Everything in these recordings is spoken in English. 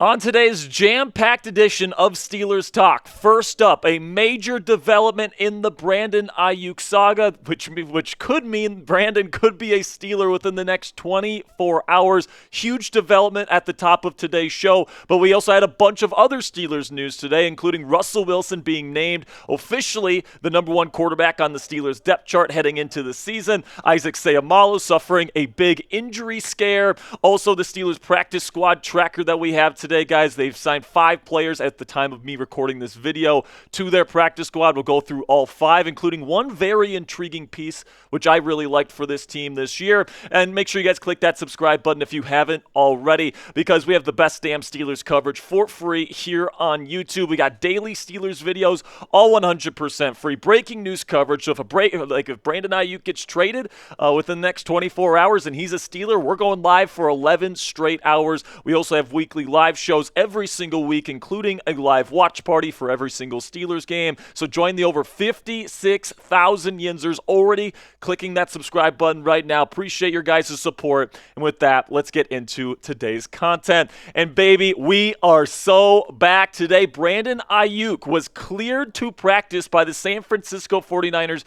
On today's jam-packed edition of Steelers Talk, first up, a major development in the Brandon Aiyuk saga, which could mean Brandon could be a Steeler within the next 24 hours. Huge development at the top of today's show, but we also had a bunch of other Steelers news today, including Russell Wilson being named officially the number one quarterback on the Steelers depth chart heading into the season. Isaac Seumalo suffering a big injury scare. Also, the Steelers practice squad tracker that we have today, guys. They've signed 5 players at the time of me recording this video to their practice squad. We'll go through all 5, including one very intriguing piece, which I really liked for this team this year. And make sure you guys click that subscribe button if you haven't already, because we have the best damn Steelers coverage for free here on YouTube. We got daily Steelers videos, all 100% free. Breaking news coverage. So if Brandon Aiyuk gets traded within the next 24 hours and he's a Steeler, we're going live for 11 straight hours. We also have weekly live shows every single week, including a live watch party for every single Steelers game. So join the over 56,000 Yinzers already clicking that subscribe button right now. Appreciate your guys' support. And with that, let's get into today's content. And baby, we are so back today. Brandon Aiyuk was cleared to practice by the San Francisco 49ers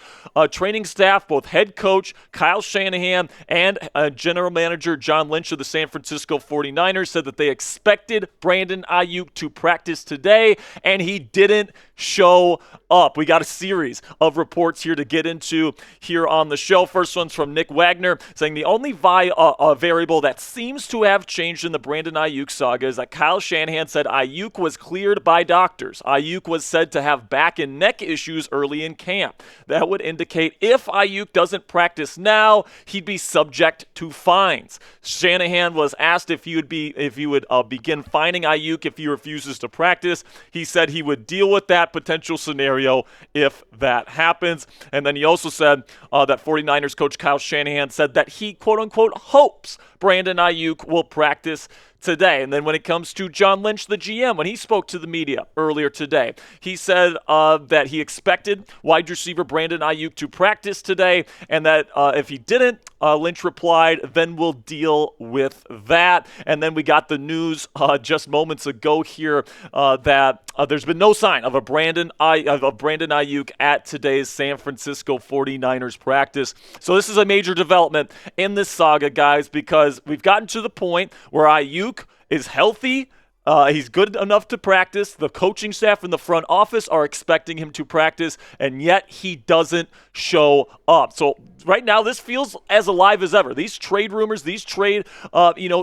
training staff, both head coach Kyle Shanahan and general manager John Lynch of the San Francisco 49ers said that they expected Brandon Aiyuk to practice today, and he didn't show up. We got a series of reports here to get into here on the show. First one's from Nick Wagner saying the only variable that seems to have changed in the Brandon Aiyuk saga is that Kyle Shanahan said Aiyuk was cleared by doctors. Aiyuk was said to have back and neck issues early in camp. That would indicate if Aiyuk doesn't practice now, he'd be subject to fines. Shanahan was asked if he would begin fining Aiyuk if he refuses to practice. He said he would deal with that potential scenario if that happens. And then he also said that 49ers coach Kyle Shanahan said that he, quote-unquote, hopes Brandon Aiyuk will practice today. And then when it comes to John Lynch, the GM, when he spoke to the media earlier today, he said that he expected wide receiver Brandon Aiyuk to practice today, and that if he didn't, Lynch replied, then we'll deal with that. And then we got the news just moments ago here that there's been no sign of Brandon Aiyuk at today's San Francisco 49ers practice. So this is a major development in this saga, guys, because we've gotten to the point where Aiyuk is healthy. He's good enough to practice. The coaching staff and the front office are expecting him to practice, and yet he doesn't show up. So right now, this feels as alive as ever. These trade rumors, these trade,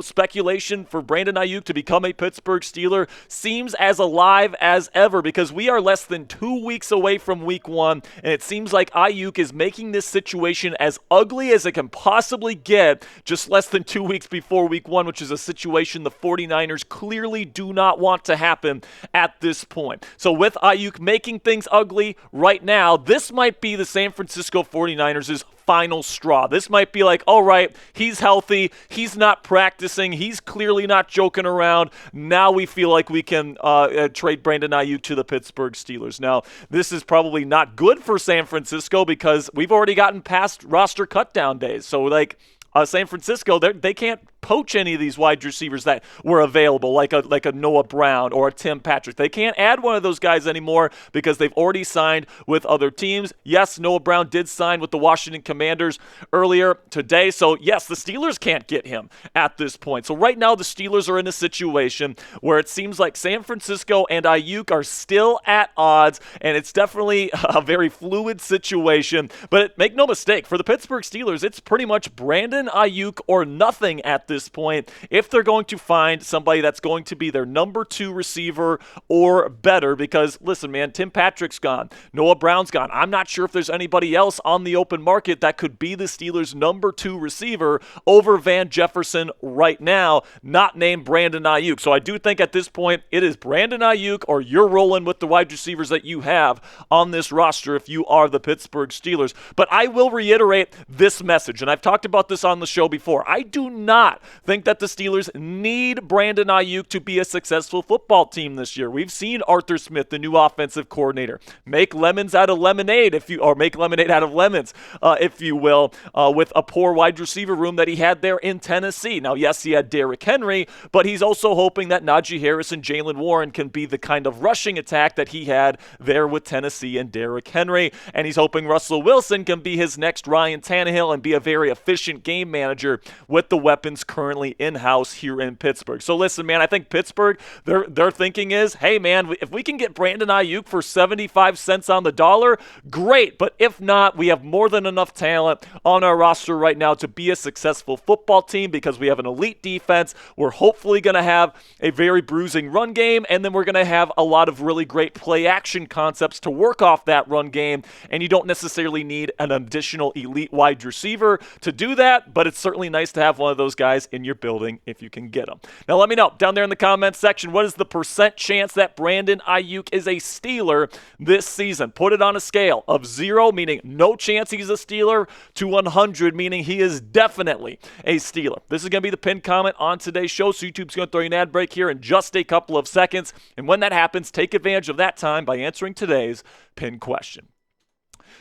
speculation for Brandon Aiyuk to become a Pittsburgh Steeler seems as alive as ever, because we are less than 2 weeks away from week 1, and it seems like Aiyuk is making this situation as ugly as it can possibly get just less than 2 weeks before week 1, which is a situation the 49ers clearly do not want to happen at this point. So with Aiyuk making things ugly right now, this might be the San Francisco 49ers' final straw. This might be like, all right, he's healthy, he's not practicing, he's clearly not joking around. Now we feel like we can trade Brandon Aiyuk to the Pittsburgh Steelers. Now, this is probably not good for San Francisco because we've already gotten past roster cutdown days. So San Francisco, they can't poach any of these wide receivers that were available, like a Noah Brown or a Tim Patrick. They can't add one of those guys anymore because they've already signed with other teams. Yes, Noah Brown did sign with the Washington Commanders earlier today. So yes, the Steelers can't get him at this point. So right now the Steelers are in a situation where it seems like San Francisco and Aiyuk are still at odds, and it's definitely a very fluid situation. But make no mistake, for the Pittsburgh Steelers, it's pretty much Brandon Aiyuk or nothing at this point if they're going to find somebody that's going to be their number 2 receiver or better. Because listen, man, Tim Patrick's gone, Noah Brown's gone. I'm not sure if there's anybody else on the open market that could be the Steelers' number 2 receiver over Van Jefferson right now, not named Brandon Aiyuk. So I do think at this point it is Brandon Aiyuk, or you're rolling with the wide receivers that you have on this roster if you are the Pittsburgh Steelers. But I will reiterate this message, and I've talked about this on the show before. I do not think that the Steelers need Brandon Aiyuk to be a successful football team this year. We've seen Arthur Smith, the new offensive coordinator, make lemons out of lemonade, make lemonade out of lemons, if you will, with a poor wide receiver room that he had there in Tennessee. Now, yes, he had Derrick Henry, but he's also hoping that Najee Harris and Jaylen Warren can be the kind of rushing attack that he had there with Tennessee and Derrick Henry. And he's hoping Russell Wilson can be his next Ryan Tannehill and be a very efficient game manager with the weapons currently in-house here in Pittsburgh. So listen, man, I think Pittsburgh, their thinking is, hey, man, if we can get Brandon Aiyuk for 75 cents on the dollar, great. But if not, we have more than enough talent on our roster right now to be a successful football team because we have an elite defense. We're hopefully going to have a very bruising run game, and then we're going to have a lot of really great play-action concepts to work off that run game, and you don't necessarily need an additional elite wide receiver to do that, but it's certainly nice to have one of those guys in your building if you can get them. Now let me know down there in the comments section, what is the percent chance that Brandon Aiyuk is a Steeler this season? Put it on a scale of 0, meaning no chance he's a Steeler, to 100, meaning he is definitely a Steeler. This is going to be the pinned comment on today's show, so YouTube's going to throw you an ad break here in just a couple of seconds, and when that happens, take advantage of that time by answering today's pinned question.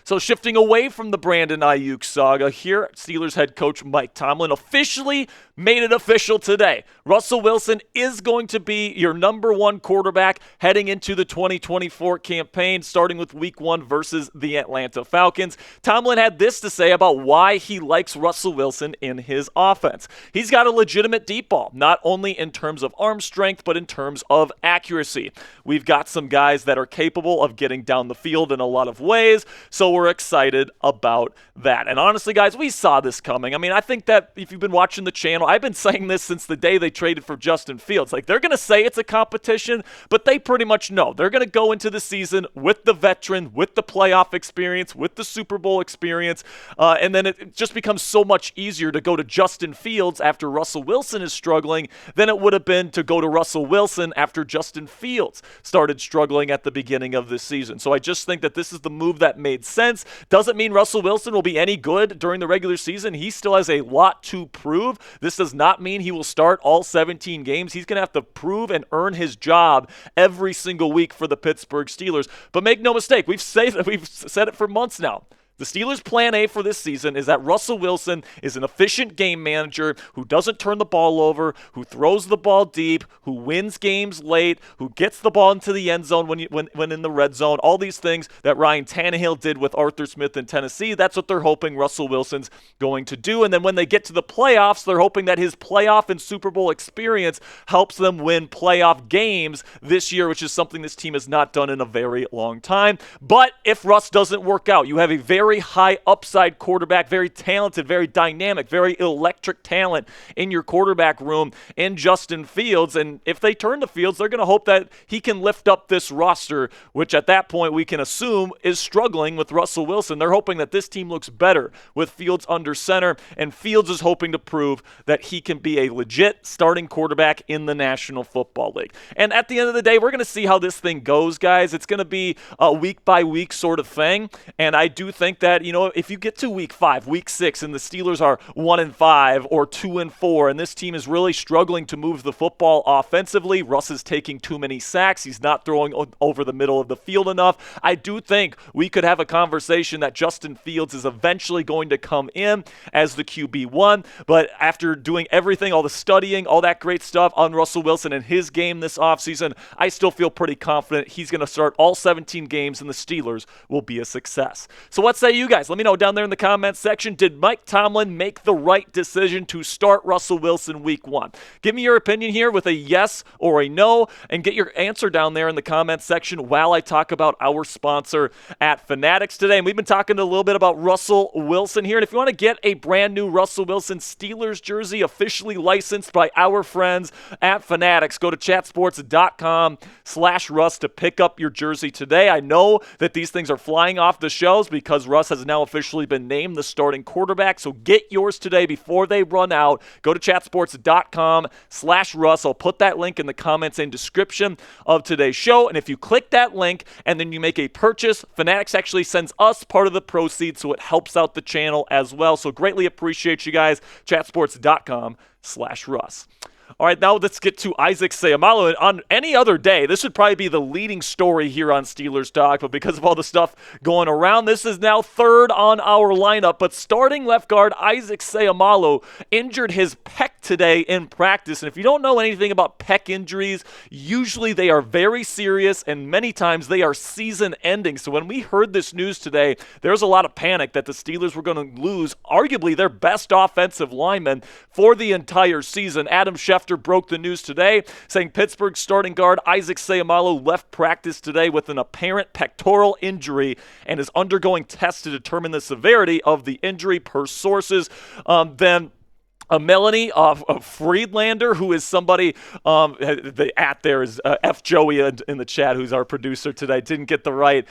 So shifting away from the Brandon Aiyuk saga here, Steelers head coach Mike Tomlin officially made it official today. Russell Wilson is going to be your number one quarterback heading into the 2024 campaign, starting with Week 1 versus the Atlanta Falcons. Tomlin had this to say about why he likes Russell Wilson in his offense. He's got a legitimate deep ball, not only in terms of arm strength, but in terms of accuracy. We've got some guys that are capable of getting down the field in a lot of ways, so we're excited about that. And honestly, guys, we saw this coming. I mean, I think that if you've been watching the channel, I've been saying this since the day they traded for Justin Fields. Like, they're going to say it's a competition, but they pretty much know. They're going to go into the season with the veteran, with the playoff experience, with the Super Bowl experience, and then it just becomes so much easier to go to Justin Fields after Russell Wilson is struggling than it would have been to go to Russell Wilson after Justin Fields started struggling at the beginning of the season. So I just think that this is the move that made sense. Doesn't mean Russell Wilson will be any good during the regular season. He still has a lot to prove. This does not mean he will start all 17 games. He's going to have to prove and earn his job every single week for the Pittsburgh Steelers. But make no mistake, we've said it for months now. The Steelers' plan A for this season is that Russell Wilson is an efficient game manager who doesn't turn the ball over, who throws the ball deep, who wins games late, who gets the ball into the end zone when in the red zone. All these things that Ryan Tannehill did with Arthur Smith in Tennessee, that's what they're hoping Russell Wilson's going to do. And then when they get to the playoffs, they're hoping that his playoff and Super Bowl experience helps them win playoff games this year, which is something this team has not done in a very long time. But if Russ doesn't work out, you have a very high upside quarterback, very talented, very dynamic, very electric talent in your quarterback room in Justin Fields. And if they turn to Fields, they're going to hope that he can lift up this roster, which at that point we can assume is struggling with Russell Wilson. They're hoping that this team looks better with Fields under center, and Fields is hoping to prove that he can be a legit starting quarterback in the National Football League. And at the end of the day, we're going to see how this thing goes, guys. It's going to be a week-by-week sort of thing, and I do think that, if you get to week 5, week 6, and the Steelers are 1-5 or 2-4, and this team is really struggling to move the football offensively, Russ is taking too many sacks, he's not throwing over the middle of the field enough, I do think we could have a conversation that Justin Fields is eventually going to come in as the QB1, but after doing everything, all the studying, all that great stuff on Russell Wilson and his game this offseason, I still feel pretty confident he's going to start all 17 games and the Steelers will be a success. So what say you guys? Let me know down there in the comments section. Did Mike Tomlin make the right decision to start Russell Wilson week 1? Give me your opinion here with a yes or a no, and get your answer down there in the comments section while I talk about our sponsor at Fanatics today. And we've been talking a little bit about Russell Wilson here. And if you want to get a brand new Russell Wilson Steelers jersey officially licensed by our friends at Fanatics, go to chatsports.com/Russ to pick up your jersey today. I know that these things are flying off the shelves because Russ has now officially been named the starting quarterback, so get yours today before they run out. Go to chatsports.com/Russ. I'll put that link in the comments and description of today's show, and if you click that link and then you make a purchase, Fanatics actually sends us part of the proceeds, so it helps out the channel as well. So greatly appreciate you guys. chatsports.com/Russ. All right, now let's get to Isaac Seumalo. On any other day, this would probably be the leading story here on Steelers Talk, but because of all the stuff going around, this is now third on our lineup. But starting left guard Isaac Seumalo injured his pec today in practice. And if you don't know anything about pec injuries, usually they are very serious, and many times they are season-ending. So when we heard this news today, there was a lot of panic that the Steelers were going to lose arguably their best offensive lineman for the entire season. Adam Schefter broke the news today, saying Pittsburgh starting guard Isaac Seumalo left practice today with an apparent pectoral injury and is undergoing tests to determine the severity of the injury per sources. Melanie Friedlander, who is somebody, the at there is F. Joey in the chat, who's our producer today, didn't get the right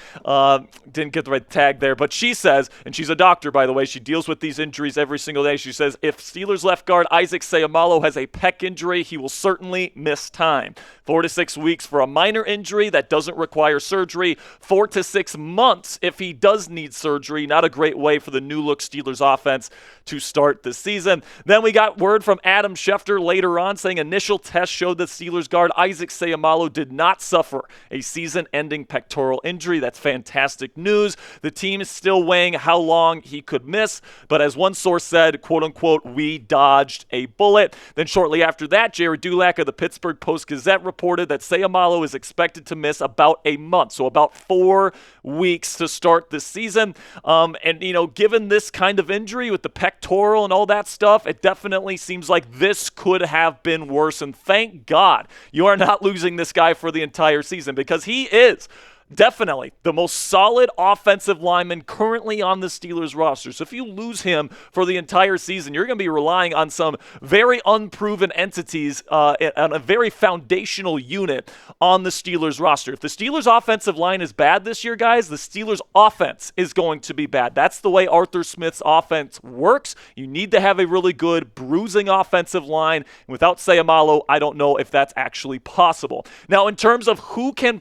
tag there, but she says, and she's a doctor, by the way, she deals with these injuries every single day. She says, if Steelers left guard Isaac Seumalo has a pec injury, he will certainly miss time. 4 to 6 weeks for a minor injury that doesn't require surgery. 4 to 6 months if he does need surgery. Not a great way for the new look Steelers offense to start the season. Then we got word from Adam Schefter later on saying initial tests showed that Steelers guard Isaac Seumalo did not suffer a season-ending pectoral injury. That's fantastic news. The team is still weighing how long he could miss, but as one source said, quote-unquote, we dodged a bullet. Then shortly after that, Jared Dulac of the Pittsburgh Post-Gazette reported that Seumalo is expected to miss about a month, so about 4 weeks to start the season. And, you know, given this kind of injury with the pectoral and all that stuff, it definitely seems like this could have been worse. And thank God you are not losing this guy for the entire season, because he is definitely the most solid offensive lineman currently on the Steelers roster. So if you lose him for the entire season, you're going to be relying on some very unproven entities on a very foundational unit on the Steelers roster. If the Steelers offensive line is bad this year, guys, the Steelers offense is going to be bad. That's the way Arthur Smith's offense works. You need to have a really good bruising offensive line. And without Seumalo, I don't know if that's actually possible. Now, in terms of who can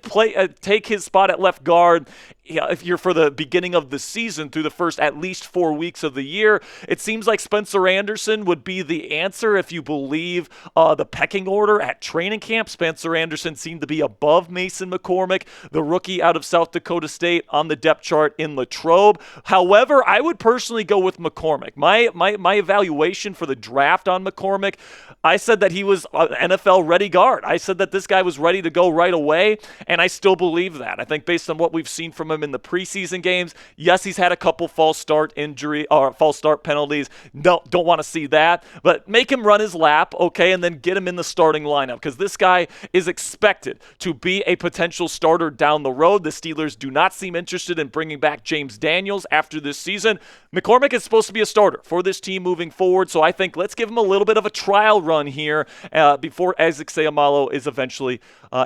take his spot at left guard, if you're for the beginning of the season through the first at least 4 weeks of the year, it seems like Spencer Anderson would be the answer if you believe the pecking order at training camp. Spencer Anderson seemed to be above Mason McCormick, the rookie out of South Dakota State, on the depth chart in Latrobe. However, I would personally go with McCormick. My evaluation for the draft on McCormick, I said that he was an NFL ready guard. I said that this guy was ready to go right away, and I still believe that. I think based on what we've seen from him in the preseason games, yes, he's had a couple false start penalties. No, don't want to see that, but make him run his lap, okay, and then get him in the starting lineup, because this guy is expected to be a potential starter down the road. The Steelers do not seem interested in bringing back James Daniels after this season. McCormick is supposed to be a starter for this team moving forward, so I think let's give him a little bit of a trial run here before Isaac Seumalo is eventually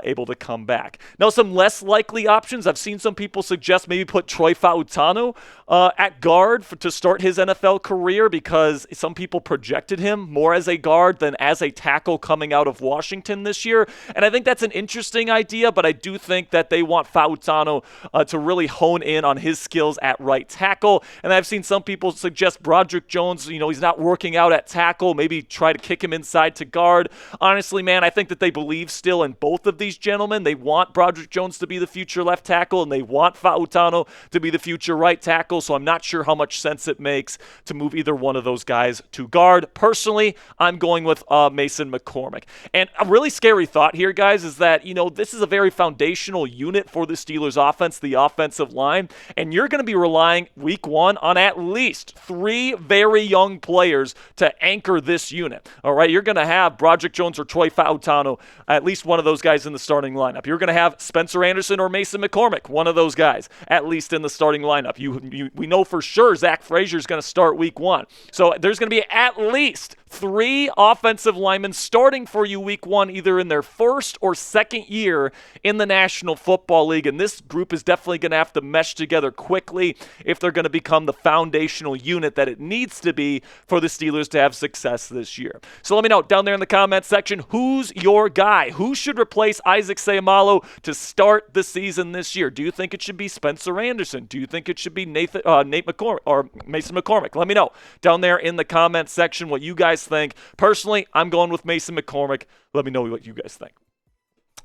able to come back. Now, some less likely options. I've seen some people suggest maybe put Troy Fautanu at guard to start his NFL career, because some people projected him more as a guard than as a tackle coming out of Washington this year. And I think that's an interesting idea, but I do think that they want Fautanu to really hone in on his skills at right tackle. And I've seen some people suggest Broderick Jones, he's not working out at tackle, maybe try to kick him inside to guard. Honestly, man, I think that they believe still in both of these gentlemen. They want Broderick Jones to be the future left tackle, and they want Fautanu to be the future right tackle, so I'm not sure how much sense it makes to move either one of those guys to guard. Personally, I'm going with Mason McCormick. And a really scary thought here, guys, is that, this is a very foundational unit for the Steelers offense, the offensive line, and you're going to be relying week one on at least 3 very young players to anchor this unit. All right, you're going to have Broderick Jones or Troy Fautanu, at least one of those guys in the starting lineup. You're going to have Spencer Anderson or Mason McCormick, one of those guys, at least in the starting lineup. We know for sure Zach Frazier's going to start week one. So there's going to be at least 3 offensive linemen starting for you week 1, either in their first or second year in the National Football League. And this group is definitely going to have to mesh together quickly if they're going to become the foundational unit that it needs to be for the Steelers to have success this year. So let me know down there in the comments section, who's your guy? Who should replace Isaac Seumalo to start the season this year? Do you think it should be Spencer Anderson? Do you think it should be Nate McCormick or Mason McCormick? Let me know down there in the comments section what you guys think. Personally, I'm going with Mason McCormick. Let me know what you guys think.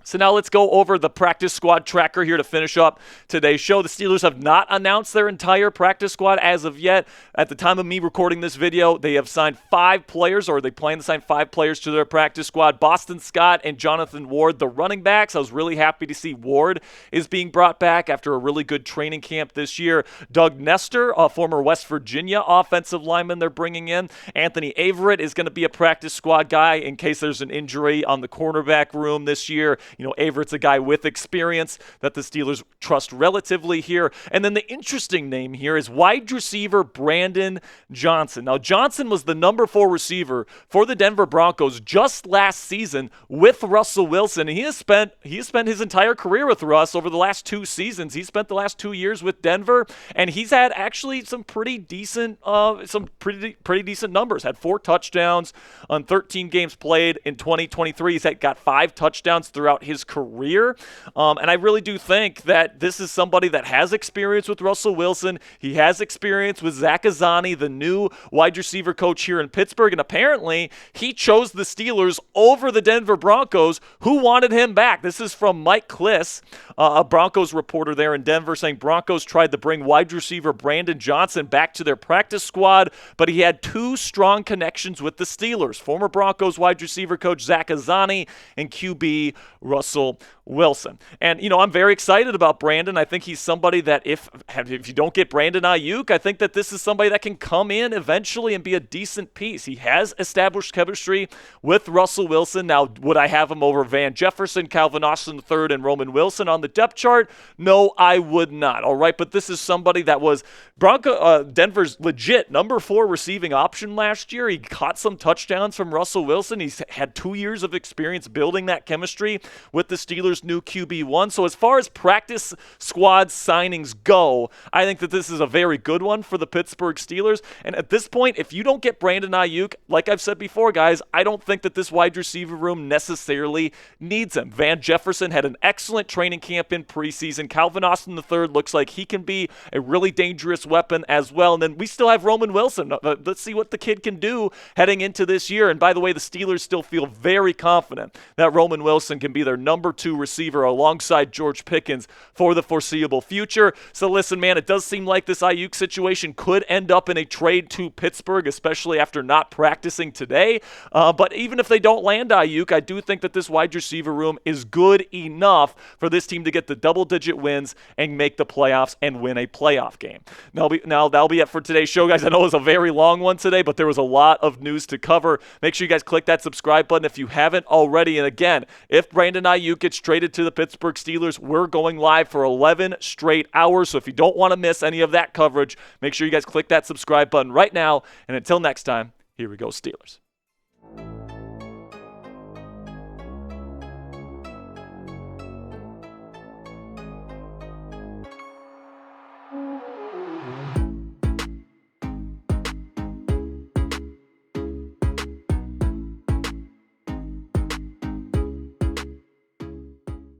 So now let's go over the practice squad tracker here to finish up today's show. The Steelers have not announced their entire practice squad as of yet. At the time of me recording this video, they have signed 5 players, or they plan to sign 5 players to their practice squad. Boston Scott and Jonathan Ward, the running backs. I was really happy to see Ward is being brought back after a really good training camp this year. Doug Nestor, a former West Virginia offensive lineman they're bringing in. Anthony Averett is going to be a practice squad guy in case there's an injury on the cornerback room this year. You know, Averett's a guy with experience that the Steelers trust relatively here. And then the interesting name here is wide receiver Brandon Johnson. Now, Johnson was the number 4 receiver for the Denver Broncos just last season with Russell Wilson. And he has spent his entire career with Russ over the last 2 seasons. He spent the last 2 years with Denver, and he's had actually some pretty decent numbers. Had 4 touchdowns on 13 games played in 2023. He's got 5 touchdowns throughout his career. And I really do think that this is somebody that has experience with Russell Wilson. He has experience with Zach Azzanni, the new wide receiver coach here in Pittsburgh. And apparently he chose the Steelers over the Denver Broncos, who wanted him back. This is from Mike Kliss, a Broncos reporter there in Denver, saying Broncos tried to bring wide receiver Brandon Johnson back to their practice squad, but he had 2 strong connections with the Steelers. Former Broncos wide receiver coach Zach Azzanni and QB Russell Wilson. And, you know, I'm very excited about Brandon. I think he's somebody that if you don't get Brandon Aiyuk, I think that this is somebody that can come in eventually and be a decent piece. He has established chemistry with Russell Wilson. Now, would I have him over Van Jefferson, Calvin Austin III, and Roman Wilson on the depth chart? No, I would not. All right, but this is somebody that was Denver's legit number 4 receiving option last year. He caught some touchdowns from Russell Wilson. He's had 2 years of experience building that chemistry with the Steelers' new QB1. So as far as practice squad signings go, I think that this is a very good one for the Pittsburgh Steelers. And at this point, if you don't get Brandon Aiyuk, like I've said before, guys, I don't think that this wide receiver room necessarily needs him. Van Jefferson had an excellent training camp in preseason. Calvin Austin III looks like he can be a really dangerous weapon as well. And then we still have Roman Wilson. Let's see what the kid can do heading into this year. And by the way, the Steelers still feel very confident that Roman Wilson can be their number 2 receiver alongside George Pickens for the foreseeable future. So listen, man, it does seem like this Aiyuk situation could end up in a trade to Pittsburgh, especially after not practicing today. But even if they don't land Aiyuk, I do think that this wide receiver room is good enough for this team to get the double-digit wins and make the playoffs and win a playoff game. Now that'll be it for today's show, guys. I know it was a very long one today, but there was a lot of news to cover. Make sure you guys click that subscribe button if you haven't already. And again, if Brandon Aiyuk gets traded to the Pittsburgh Steelers, we're going live for 11 straight hours. So if you don't want to miss any of that coverage, make sure you guys click that subscribe button right now. And until next time, here we go, Steelers.